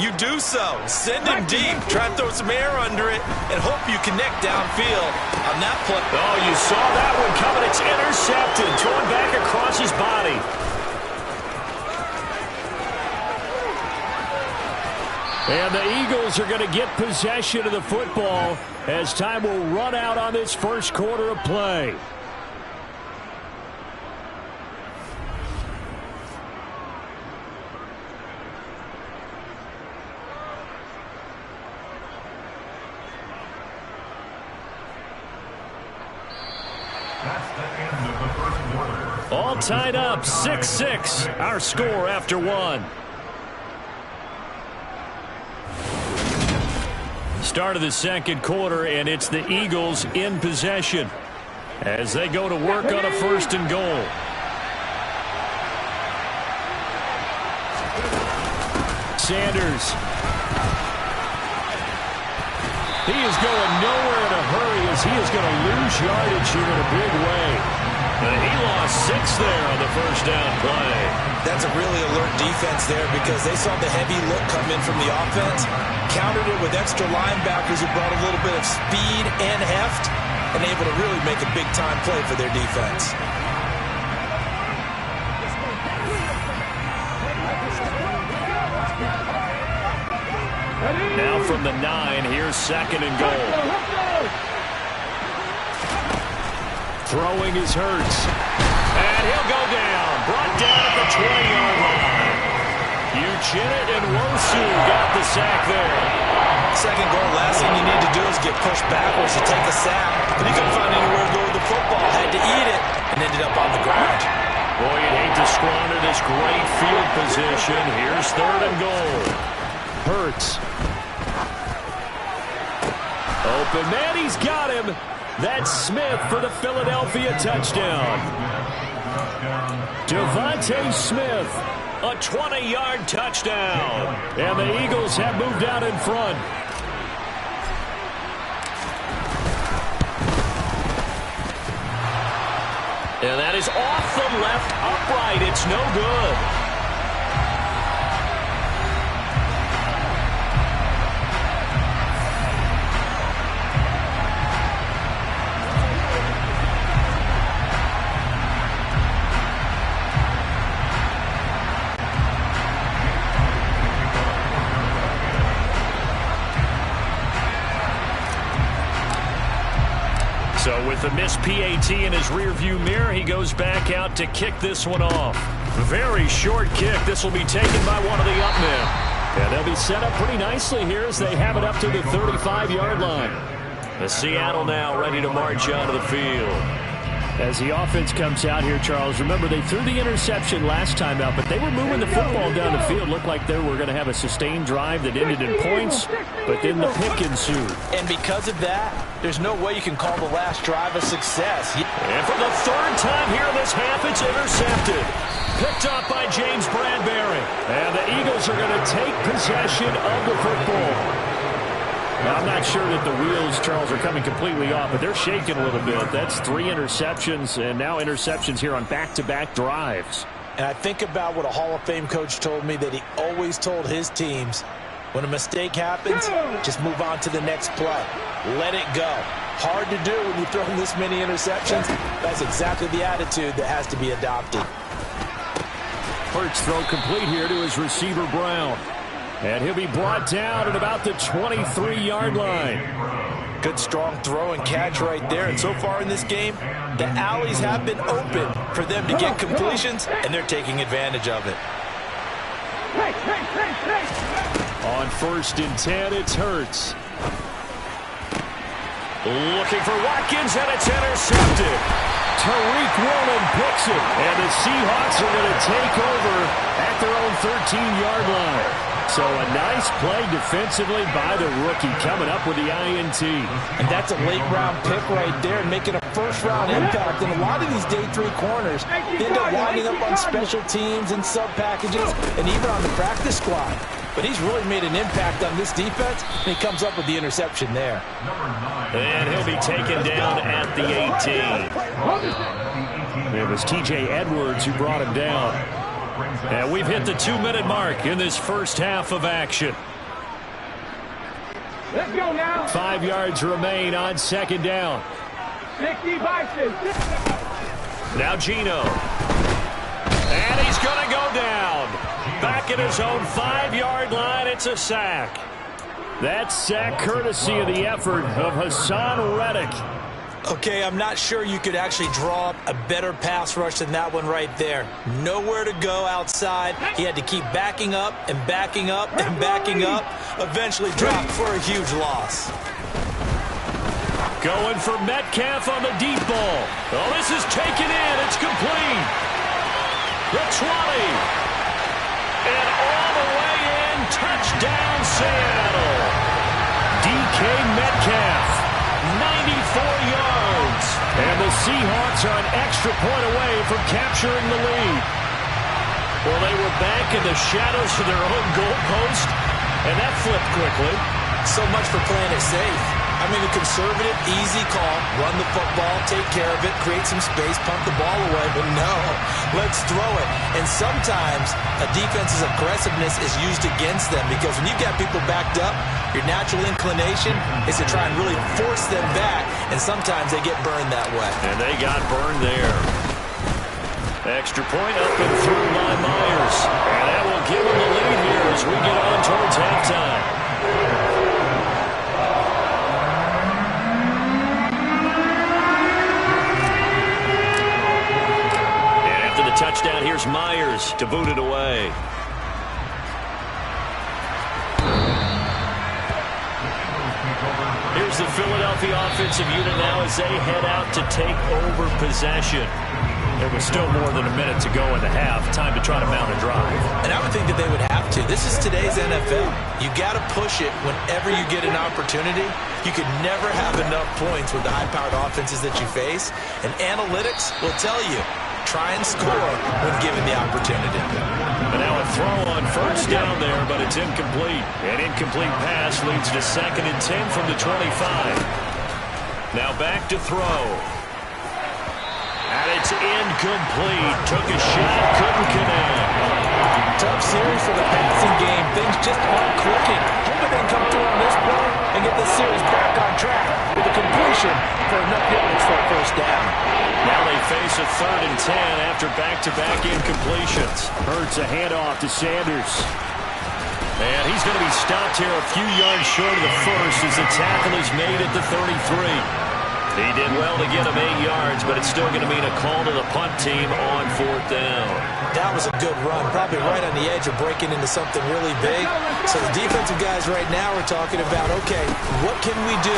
you do so. Send him deep. Try and throw some air under it and hope you connect downfield on that play. Oh, you saw that one coming. It's intercepted. Thrown back across his body. And the Eagles are going to get possession of the football as time will run out on this first quarter of play. All tied up, 6-6, our score after one. Start of the second quarter, and it's the Eagles in possession as they go to work on a first and goal. Sanders. He is going nowhere in a hurry as he is going to lose yardage here in a big way. And he lost 6 there on the first down play. That's a really alert defense there because they saw the heavy look come in from the offense, countered it with extra linebackers who brought a little bit of speed and heft, and able to really make a big-time play for their defense. Now from the 9, here's second and goal. Throwing is Hurts. And he'll go down. Brought down at the 20-yard line. Uchenna and Wosu got the sack there. Second goal, last thing you need to do is get pushed backwards to take a sack. But he couldn't find anywhere to go with the football. Had to eat it and ended up on the ground. Boy, you'd hate to squander this great field position. Here's third and goal. Hurts. Open man, he's got him. That's Smith for the Philadelphia touchdown. Devontae Smith, a 20-yard touchdown. And the Eagles have moved out in front. And that is off the left upright. It's no good. So with the missed PAT in his rearview mirror, he goes back out to kick this one off. Very short kick. This will be taken by one of the up men. And they'll be set up pretty nicely here as they have it up to the 35-yard line. The Seattle now ready to march onto the field. As the offense comes out here, Charles, remember they threw the interception last time out, but they were moving the football down the field. Looked like they were going to have a sustained drive that ended in points, but then the pick ensued. And because of that, there's no way you can call the last drive a success. And for the third time here in this half, it's intercepted. Picked up by James Bradbury. And the Eagles are going to take possession of the football. Now, I'm not sure that the wheels, Charles, are coming completely off, but they're shaking a little bit. That's 3 interceptions, and now interceptions here on back-to-back drives. And I think about what a Hall of Fame coach told me that he always told his teams, when a mistake happens, just move on to the next play. Let it go. Hard to do when you throw this many interceptions. That's exactly the attitude that has to be adopted. Hurts throw complete here to his receiver, Brown. And he'll be brought down at about the 23-yard line. Good strong throw and catch right there. And so far in this game, the alleys have been open for them to get completions, and they're taking advantage of it. On 1st and 10, it's Hurts. Looking for Watkins, and it's intercepted. Tariq Woolen picks it, and the Seahawks are going to take over at their own 13-yard line. So a nice play defensively by the rookie coming up with the INT. And that's a late-round pick right there, making a first-round impact. And a lot of these day 3 corners end up winding up on special teams and sub-packages and even on the practice squad. But he's really made an impact on this defense, and he comes up with the interception there. And he'll be taken down at the 18. It was T.J. Edwards who brought him down. And we've hit the 2-minute mark in this first half of action. Let's go now. 5 yards remain on second down. 60 Bison. Now Gino. And he's going to go down. Back at his own 5-yard line. It's a sack. That sack courtesy of the effort of Hassan Reddick. Okay, I'm not sure you could actually draw up a better pass rush than that one right there. Nowhere to go outside. He had to keep backing up and backing up and backing up. Eventually dropped for a huge loss. Going for Metcalf on the deep ball. Oh, this is taken in. It's complete. The 20. And all the way in. Touchdown, Seattle. DK Metcalf. 94 yards. And the Seahawks are an extra point away from capturing the lead. Well, they were back in the shadows of their own goalpost, and that flipped quickly. So much for playing it safe. I mean, a conservative, easy call. Run the football, take care of it, create some space, pump the ball away. But no, let's throw it. And sometimes a defense's aggressiveness is used against them because when you've got people backed up, your natural inclination is to try and really force them back, and sometimes they get burned that way. And they got burned there. Extra point up and through by Myers. And that will give them the lead here as we get on towards halftime. Touchdown, here's Myers to boot it away. Here's the Philadelphia offensive unit now as they head out to take over possession. There was still more than a minute to go in the half. Time to try to mount a drive. And I would think that they would have to. This is today's NFL. You got to push it whenever you get an opportunity. You could never have enough points with the high-powered offenses that you face. And analytics will tell you, try and score when given the opportunity. And now a throw on first down there, but it's incomplete. An incomplete pass leads to 2nd and 10 from the 25. Now back to throw. And it's incomplete. Took a shot, couldn't connect. Tough series for the passing game. Things just aren't clicking. Hoping they can come through on this play and get the series back on track with a completion for enough yards for a first down. Now they face a 3rd and 10 after back-to-back incompletions. Hurts a handoff to Sanders. And he's going to be stopped here a few yards short of the first as the tackle is made at the 33. He did well to get him 8 yards, but it's still going to mean a call to the punt team on 4th down. That was a good run, probably right on the edge of breaking into something really big. So the defensive guys right now are talking about, okay, what can we do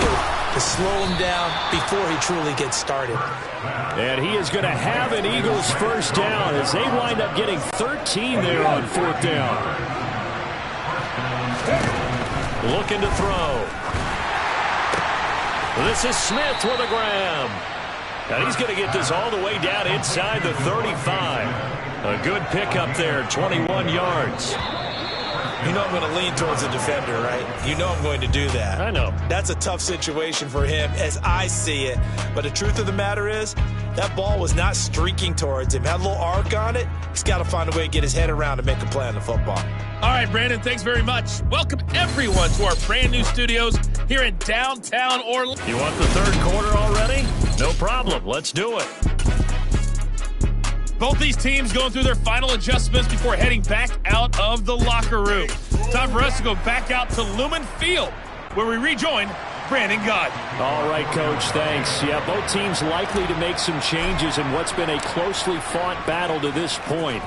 to slow him down before he truly gets started? And he is going to have an Eagles first down as they wind up getting 13 there on 4th down. Looking to throw. This is Smith with a grab. And he's going to get this all the way down inside the 35. A good pickup there, 21 yards. You know I'm going to lean towards the defender, right? You know I'm going to do that. I know. That's a tough situation for him as I see it. But the truth of the matter is, that ball was not streaking towards him. Had a little arc on it. He's got to find a way to get his head around and make a play on the football. All right, Brandon, thanks very much. Welcome, everyone, to our brand new studios here in downtown Orlando. You want the 3rd quarter already? No problem. Let's do it. Both these teams going through their final adjustments before heading back out of the locker room. Time for us to go back out to Lumen Field, where we rejoin Brandon Gott. All right, Coach, thanks. Yeah, both teams likely to make some changes in what's been a closely fought battle to this point.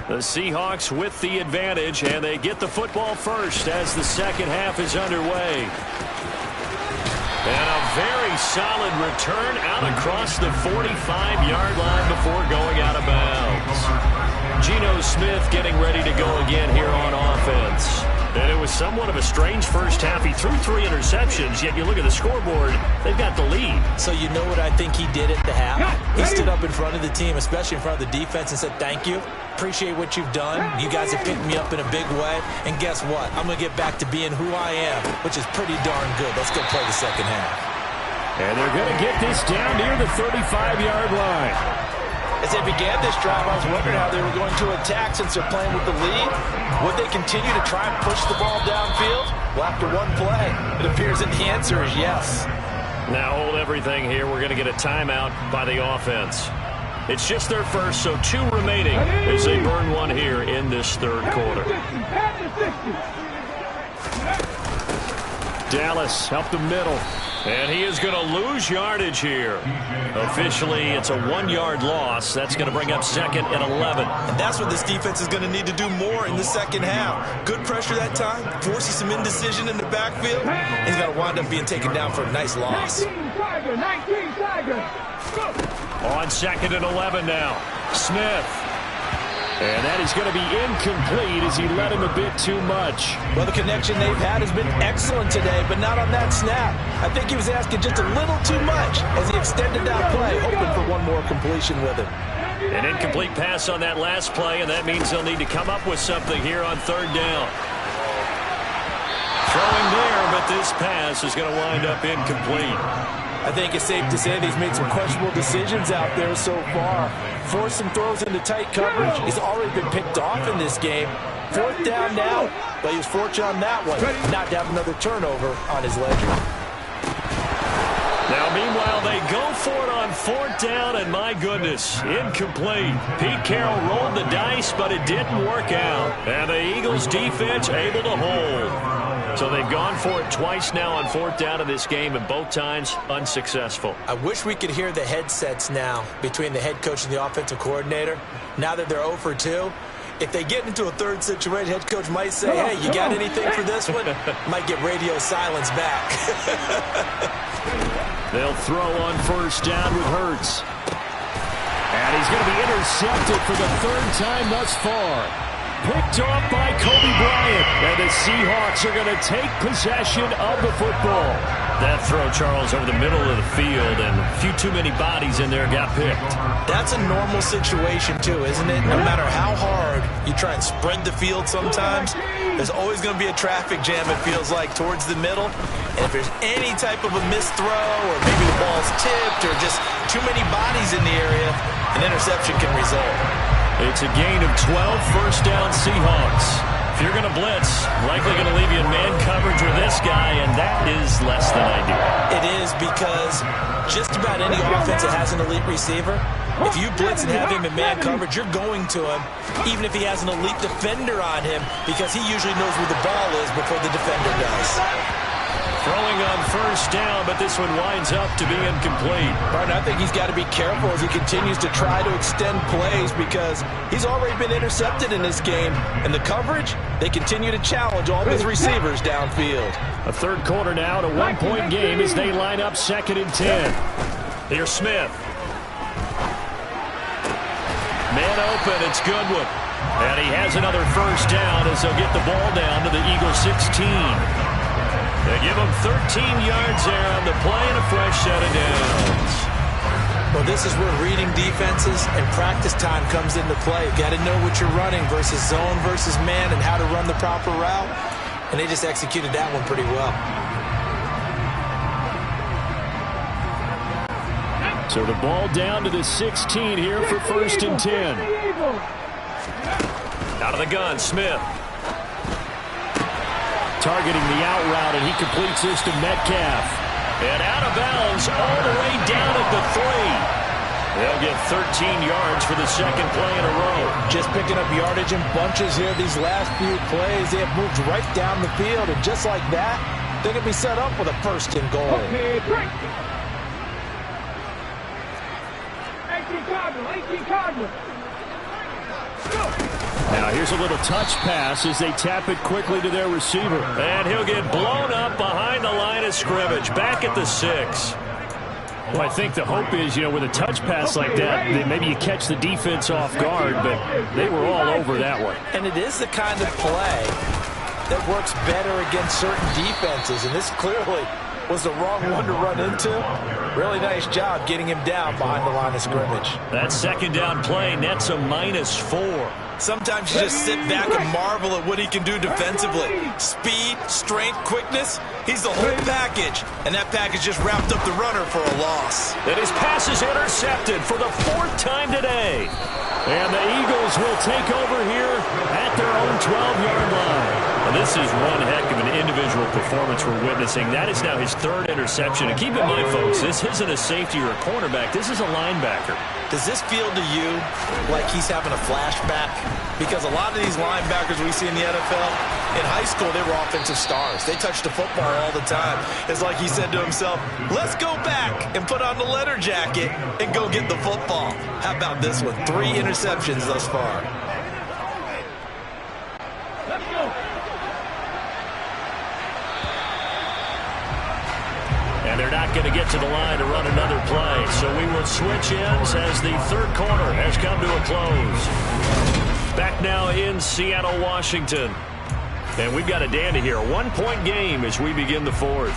The Seahawks with the advantage, and they get the football first as the second half is underway. And a very solid return out across the 45-yard line before going out of bounds. Geno Smith getting ready to go again here on offense. And it was somewhat of a strange first half. He threw 3 interceptions, yet you look at the scoreboard, they've got the lead. So you know what I think he did at the half? He stood up in front of the team, especially in front of the defense, and said, thank you. Appreciate what you've done. You guys have picked me up in a big way. And guess what? I'm going to get back to being who I am, which is pretty darn good. Let's go play the second half. And they're going to get this down near the 35-yard line. As they began this drive, I was wondering how they were going to attack since they're playing with the lead. Would they continue to try and push the ball downfield? Well, after one play, it appears that the answer is yes. Now hold everything here. We're going to get a timeout by the offense. It's just their first, so 2 remaining as they burn one here in this third quarter. Dallas up the middle. And he is going to lose yardage here. Officially, it's a 1-yard loss. That's going to bring up 2nd and 11. And that's what this defense is going to need to do more in the second half. Good pressure that time, forces some indecision in the backfield. He's going to wind up being taken down for a nice loss. 19 Tiger. On 2nd and 11 now. Smith. And that is going to be incomplete as he led him a bit too much. Well, the connection they've had has been excellent today, but not on that snap. I think he was asking just a little too much as he extended that play, hoping for one more completion with him. An incomplete pass on that last play, and that means they'll need to come up with something here on 3rd down. Throwing there, but this pass is going to wind up incomplete. I think it's safe to say that he's made some questionable decisions out there so far. Forced some throws into tight coverage. He's already been picked off in this game. 4th down now, but he was fortunate on that one not to have another turnover on his ledger. Now, meanwhile, they go for it on 4th down, and my goodness, incomplete. Pete Carroll rolled the dice, but it didn't work out. And the Eagles' defense able to hold. So they've gone for it twice now on 4th down in this game, and both times unsuccessful. I wish we could hear the headsets now between the head coach and the offensive coordinator. Now that they're 0 for 2, if they get into a third situation, head coach might say, hey, you got anything for this one? Might get radio silence back. They'll throw on 1st down with Hurts. And he's going to be intercepted for the 3rd time thus far. Picked off by Kobe Bryant. And the Seahawks are going to take possession of the football. That throw, Charles, over the middle of the field, and a few too many bodies in there got picked. That's a normal situation, too, isn't it? No matter how hard you try and spread the field sometimes, there's always going to be a traffic jam, it feels like, towards the middle. And if there's any type of a missed throw, or maybe the ball's tipped, or just too many bodies in the area, an interception can result. It's a gain of 12, 1st down Seahawks. If you're going to blitz, likely going to leave you in man coverage with this guy, and that is less than ideal. It is, because just about any offense that has an elite receiver, if you blitz and have him in man coverage, you're going to him, even if he has an elite defender on him, because he usually knows where the ball is before the defender does. Throwing on 1st down, but this one winds up to be incomplete. Right, I think he's got to be careful as he continues to try to extend plays, because he's already been intercepted in this game. And the coverage, they continue to challenge all of his receivers downfield. A 3rd quarter now, a 1-point game as they line up 2nd and 10. Here's Smith. Man open, it's Goodwin. And he has another 1st down as they'll get the ball down to the Eagles 16. They give him 13 yards there on the play and a fresh set of downs. Well, this is where reading defenses and practice time comes into play. You've got to know what you're running versus zone versus man and how to run the proper route. And they just executed that one pretty well. So the ball down to the 16 here for 1st and 10. Out of the gun, Smith. Targeting the out route, and he completes this to Metcalf. And out of bounds all the way down at the 3. They'll get 13 yards for the 2nd play in a row. Just picking up yardage in bunches here these last few plays. They have moved right down the field, and just like that, they're going to be set up with a 1st and goal. Okay, 18 Cardinal. Now here's a little touch pass as they tap it quickly to their receiver. And he'll get blown up behind the line of scrimmage, back at the 6. Well, I think the hope is, with a touch pass like that, that maybe you catch the defense off guard, but they were all over that one. And it is the kind of play that works better against certain defenses, and this clearly was the wrong one to run into. Really nice job getting him down behind the line of scrimmage. That 2nd down play nets a -4. Sometimes you just sit back and marvel at what he can do defensively. Speed, strength, quickness, he's the whole package. And that package just wrapped up the runner for a loss. And his pass is intercepted for the 4th time today. And the Eagles will take over here at their own 12-yard line. Well, this is one heck of an individual performance we're witnessing. That is now his third interception. And keep in mind, folks, this isn't a safety or a cornerback. This is a linebacker. Does this feel to you like he's having a flashback? Because a lot of these linebackers we see in the NFL, in high school, they were offensive stars. They touched the football all the time. It's like he said to himself, let's go back and put on the leather jacket and go get the football. How about this one? 3 interceptions thus far. Let's go. And they're not going to get to the line to run another play. So we will switch ends as the third quarter has come to a close. Back now in Seattle, Washington. And we've got a dandy here. A 1-point game as we begin the fourth.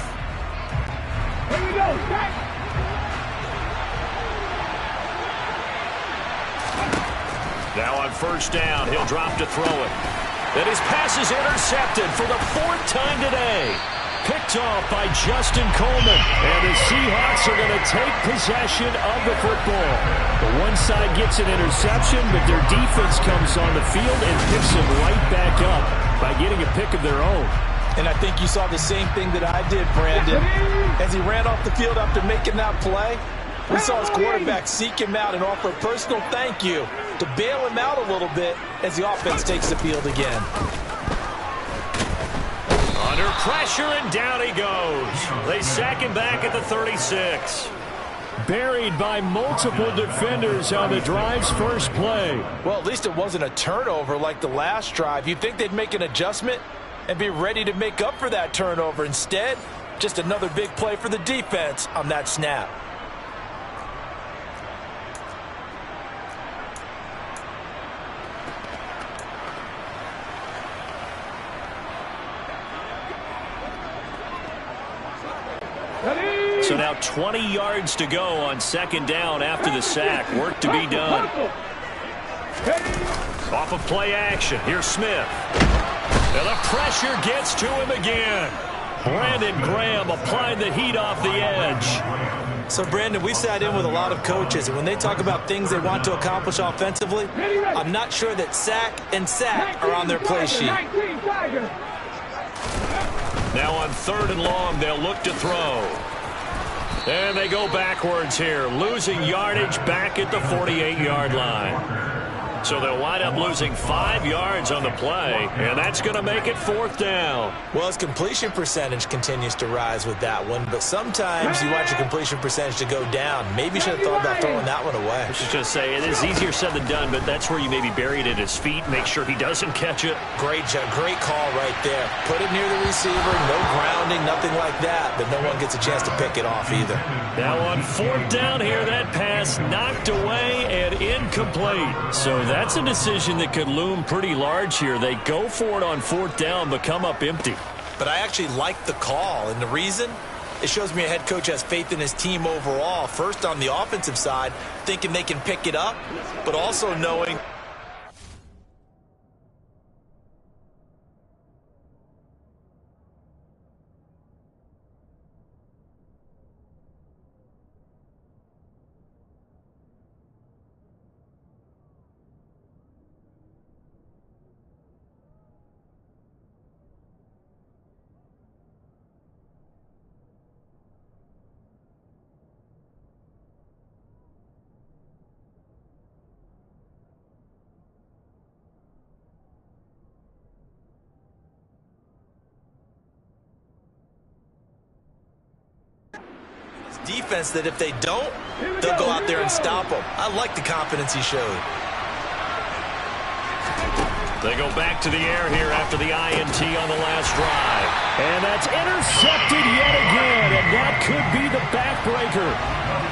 Here we go. Back. Now on first down, he'll drop to throw it. And his pass is intercepted for the 4th time today. Picked off by Justin Coleman. And the Seahawks are going to take possession of the football. The one side gets an interception, but their defense comes on the field and picks them right back up by getting a pick of their own. And I think you saw the same thing that I did, Brandon. As he ran off the field after making that play, we saw his quarterback seek him out and offer a personal thank you to bail him out a little bit as the offense takes the field again. Under pressure, and down he goes. They sack him back at the 36. Buried by multiple defenders on the drive's first play. Well, at least it wasn't a turnover like the last drive. You'd think they'd make an adjustment and be ready to make up for that turnover. Instead, just another big play for the defense on that snap. So now 20 yards to go on second down after the sack. Work to be done. Off of play action. Here's Smith. And the pressure gets to him again. Brandon Graham applying the heat off the edge. So, Brandon, we sat in with a lot of coaches, and when they talk about things they want to accomplish offensively, I'm not sure that sack and sack are on their play sheet. Now on 3rd and long, they'll look to throw. And they go backwards here, losing yardage back at the 48-yard line. So they'll wind up losing 5 yards on the play, and that's going to make it 4th down. Well, his completion percentage continues to rise with that one, but sometimes you want your completion percentage to go down. Maybe you should have thought about throwing that one away. I should just say, it is easier said than done, but that's where you maybe bury it at his feet, make sure he doesn't catch it. Great call right there. Put it near the receiver, no grounding, nothing like that, but no one gets a chance to pick it off either. Now on 4th down here, that pass knocked away and incomplete. So that's a decision that could loom pretty large here. They go for it on 4th down, but come up empty. But I actually like the call, and the reason? It shows me a head coach has faith in his team overall. First on the offensive side, thinking they can pick it up, but also knowing defense that if they don't, they'll go out there and stop them. I like the confidence he showed. They go back to the air here after the INT on the last drive. And that's intercepted yet again, and that could be the backbreaker.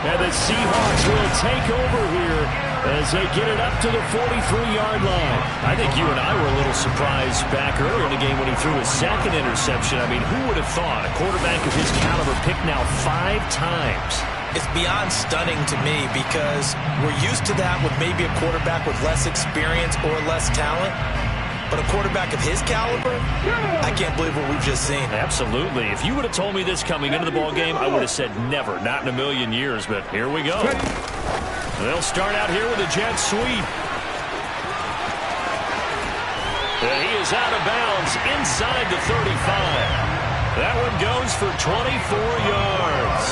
And the Seahawks will take over here as they get it up to the 43-yard line. I think you and I were a little surprised back earlier in the game when he threw his 2nd interception. I mean, who would have thought a quarterback of his caliber picked now 5 times? It's beyond stunning to me because we're used to that with maybe a quarterback with less experience or less talent. But a quarterback of his caliber, I can't believe what we've just seen. Absolutely. If you would have told me this coming into the ball game, I would have said never, not in a million years. But here we go. They'll start out here with a jet sweep. And he is out of bounds inside the 35. goes for 24 yards.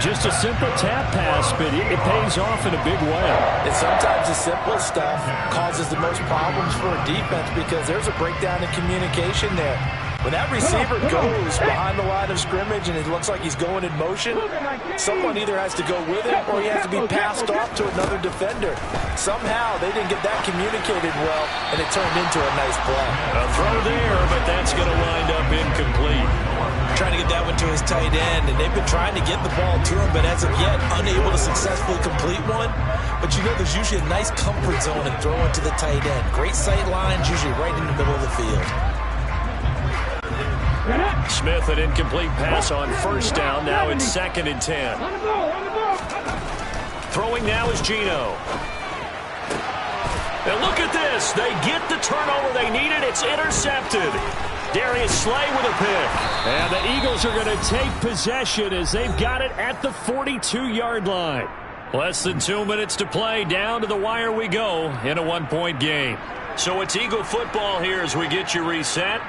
Just a simple tap pass, but it pays off in a big way. And sometimes the simple stuff causes the most problems for a defense because there's a breakdown in communication there. When that receiver goes behind the line of scrimmage and it looks like he's going in motion, someone either has to go with him or he has to be passed off to another defender. Somehow they didn't get that communicated well, and it turned into a nice play. A throw there, but that's going to wind up incomplete. Trying to get that one to his tight end, and they've been trying to get the ball to him, but as of yet, unable to successfully complete one. But you know there's usually a nice comfort zone in throwing to the tight end. Great sight lines, usually right in the middle of the field. Smith, an incomplete pass on first down. Now it's 2nd and 10. Throwing now is Geno. And look at this. They get the turnover they needed. It's intercepted. Darius Slay with a pick. And the Eagles are going to take possession as they've got it at the 42-yard line. Less than 2 minutes to play. Down to the wire we go in a 1-point game. So it's Eagle football here as we get you reset.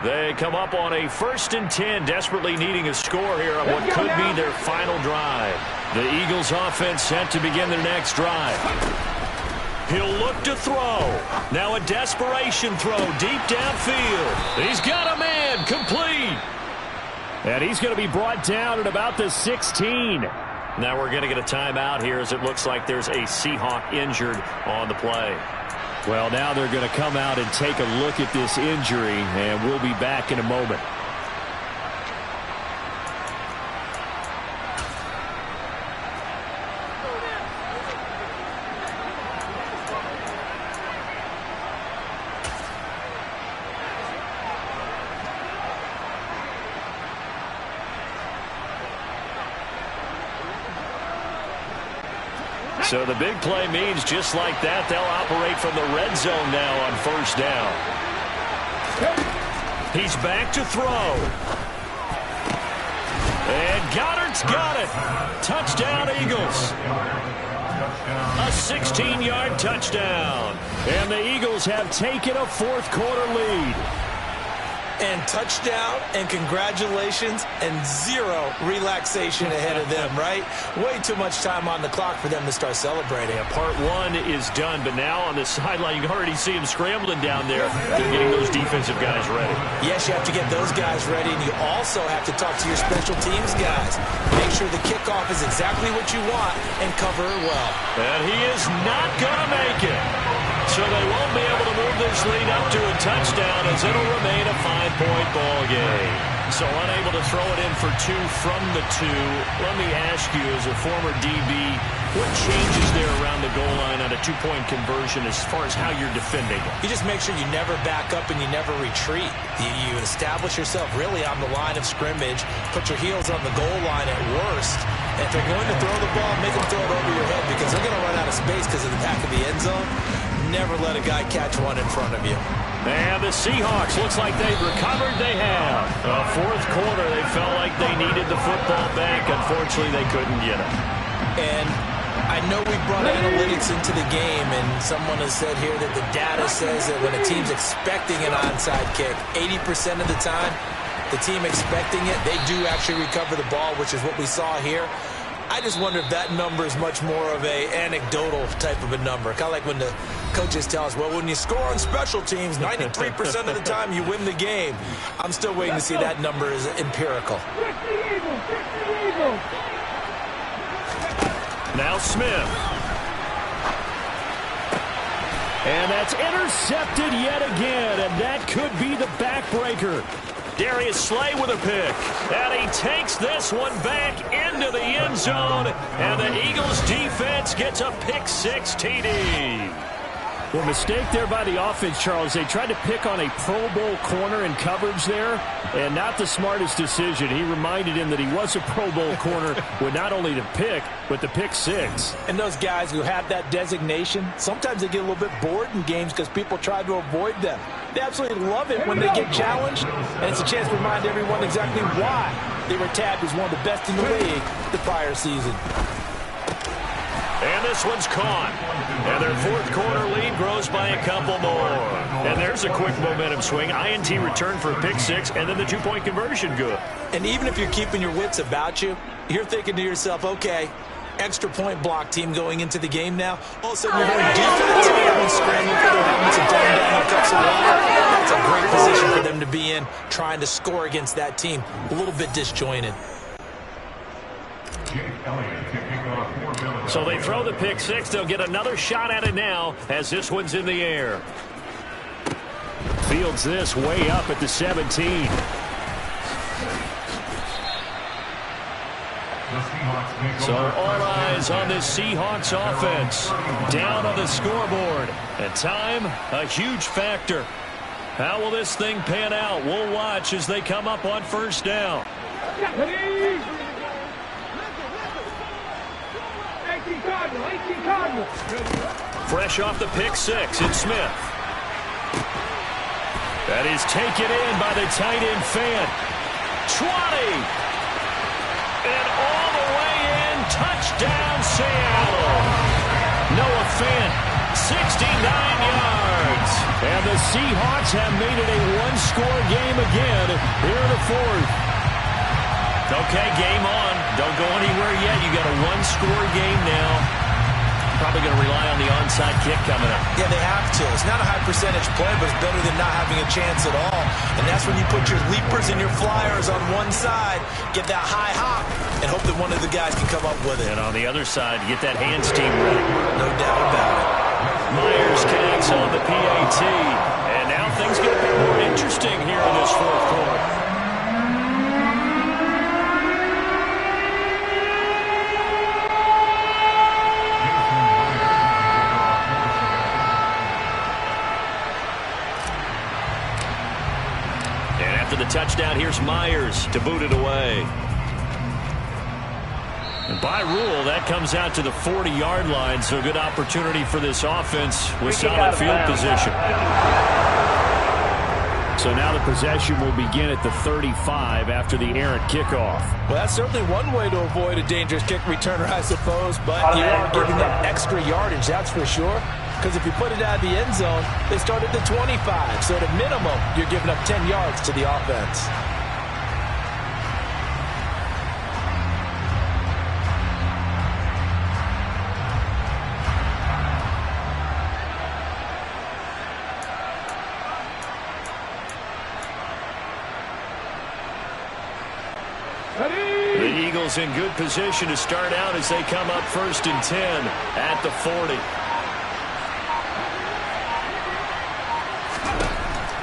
They come up on a 1st and 10, desperately needing a score here on what could be their final drive. The Eagles offense set to begin their next drive. He'll look to throw. Now a desperation throw deep downfield. He's got a man, complete. And he's going to be brought down at about the 16. Now we're going to get a timeout here as it looks like there's a Seahawk injured on the play. Well, now they're going to come out and take a look at this injury, and we'll be back in a moment. So the big play means just like that, they'll operate from the red zone now on 1st down. He's back to throw. And Goddard's got it. Touchdown, Eagles. A 16-yard touchdown. And the Eagles have taken a 4th quarter lead. And touchdown and congratulations and zero relaxation ahead of them, right? Way too much time on the clock for them to start celebrating. Yeah, part 1 is done, but now on the sideline, you can already see them scrambling down there. They're getting those defensive guys ready. Yes, you have to get those guys ready, and you also have to talk to your special teams guys. Make sure the kickoff is exactly what you want and cover it well. And he is not going to make it. So they won't be able to move this lead up to a touchdown as it'll remain a 5-point ball game. So unable to throw it in for 2 from the 2. Let me ask you, as a former DB, what changes there around the goal line on a 2-point conversion as far as how you're defending? You just make sure you never back up and you never retreat. You establish yourself really on the line of scrimmage, put your heels on the goal line at worst, and if they're going to throw the ball, make them throw it over your head because they're going to run out of space because of the back of the end zone. Never let a guy catch one in front of you. And the Seahawks, looks like they've recovered. They have. 4th quarter, they felt like they needed the football back. Unfortunately, they couldn't get it. And I know we brought analytics into the game, and someone has said here that the data says that when a team's expecting an onside kick, 80% of the time, the team expecting it, they do actually recover the ball, which is what we saw here. I just wonder if that number is much more of a anecdotal type of a number. Kind of like when the coaches tell us, well, when you score on special teams, 93% of the time you win the game. I'm still waiting to see that number is empirical. Now Smith. And that's intercepted yet again, and that could be the backbreaker. Darius Slay with a pick. And he takes this one back into the end zone. And the Eagles defense gets a pick 6 TD. Well, mistake there by the offense, Charles. They tried to pick on a Pro Bowl corner in coverage there, and not the smartest decision. He reminded him that he was a Pro Bowl corner with not only the pick, but the pick 6. And those guys who have that designation, sometimes they get a little bit bored in games because people try to avoid them. They absolutely love it when they get challenged, and it's a chance to remind everyone exactly why they were tabbed as one of the best in the league the prior season. And this one's caught. And their fourth quarter lead grows by a couple more. And there's a quick momentum swing. INT return for a pick six, and then the two-point conversion good. And even if you're keeping your wits about you, you're thinking to yourself, okay, extra point block team going into the game now. All of a sudden you're hearing defense, everyone's scrambling for their helmets and throwing down their cups of water. That's a great position for them to be in, trying to score against that team. A little bit disjointed. So they throw the pick six. They'll get another shot at it now as this one's in the air. Fields this way up at the 17. So all eyes on this Seahawks offense. Down on the scoreboard. And time, a huge factor. How will this thing pan out? We'll watch as they come up on first down. Fresh off the pick six, it's Smith. That is taken in by the tight end Fant. 20. And all the way in, touchdown Seattle. Noah Fant, 69 yards. And the Seahawks have made it a one-score game again here in the fourth. Okay, game on. Don't go anywhere yet. You got a one-score game now. Probably going to rely on the onside kick coming up. Yeah, they have to. It's not a high-percentage play, but it's better than not having a chance at all. And that's when you put your leapers and your flyers on one side, get that high hop, and hope that one of the guys can come up with it. And on the other side, get that hands team ready. No doubt about it. Myers connects on the PAT. And now things get a bit more interesting here in this fourth quarter. The touchdown, here's Myers to boot it away. And by rule, that comes out to the 40-yard line, so a good opportunity for this offense with solid field position. So now the possession will begin at the 35 after the errant kickoff. Well, that's certainly one way to avoid a dangerous kick returner, I suppose, but you are giving them extra yardage, that's for sure. Because if you put it out of the end zone, they start at the 25. So at a minimum, you're giving up 10 yards to the offense. The Eagles in good position to start out as they come up 1st and 10 at the 40.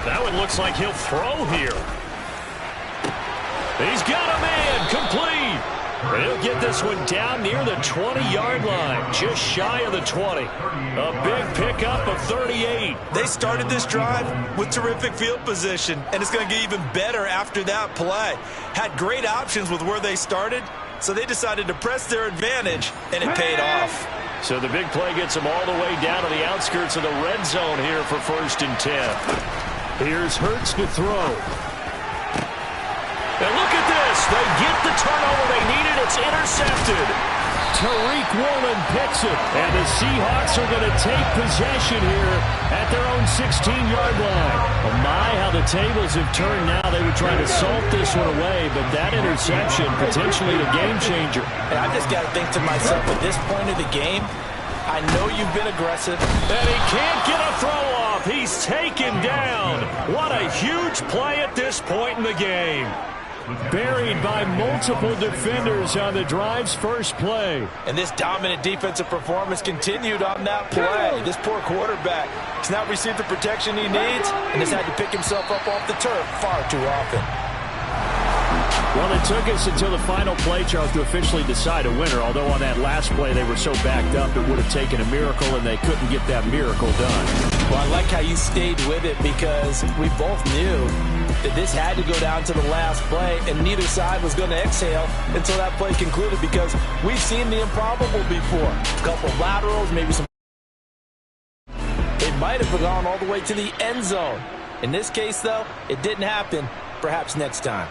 That one looks like he'll throw here. He's got a man, complete. And he'll get this one down near the 20-yard line, just shy of the 20. A big pickup of 38. They started this drive with terrific field position, and it's going to get even better after that play. Had great options with where they started, so they decided to press their advantage, and it paid off. So the big play gets them all the way down to the outskirts of the red zone here for 1st and 10. Here's Hurts to throw. And look at this. They get the turnover they needed. It's intercepted. Tariq Woolen picks it. And the Seahawks are going to take possession here at their own 16-yard line. Oh my, how the tables have turned now. They were trying to salt this one away, but that interception, potentially a game changer. And I just got to think to myself, at this point of the game, I know you've been aggressive. And he can't get a throw off. He's taken down. What a huge play at this point in the game. Buried by multiple defenders on the drive's first play. And this dominant defensive performance continued on that play. This poor quarterback has not received the protection he needs and has had to pick himself up off the turf far too often. Well, it took us until the final play, Charles, to officially decide a winner. Although on that last play they were so backed up it would have taken a miracle, and they couldn't get that miracle done. Well, I like how you stayed with it because we both knew that this had to go down to the last play, and neither side was going to exhale until that play concluded because we've seen the improbable before. A couple of laterals, maybe some. It might have gone all the way to the end zone. In this case, though, it didn't happen. Perhaps next time.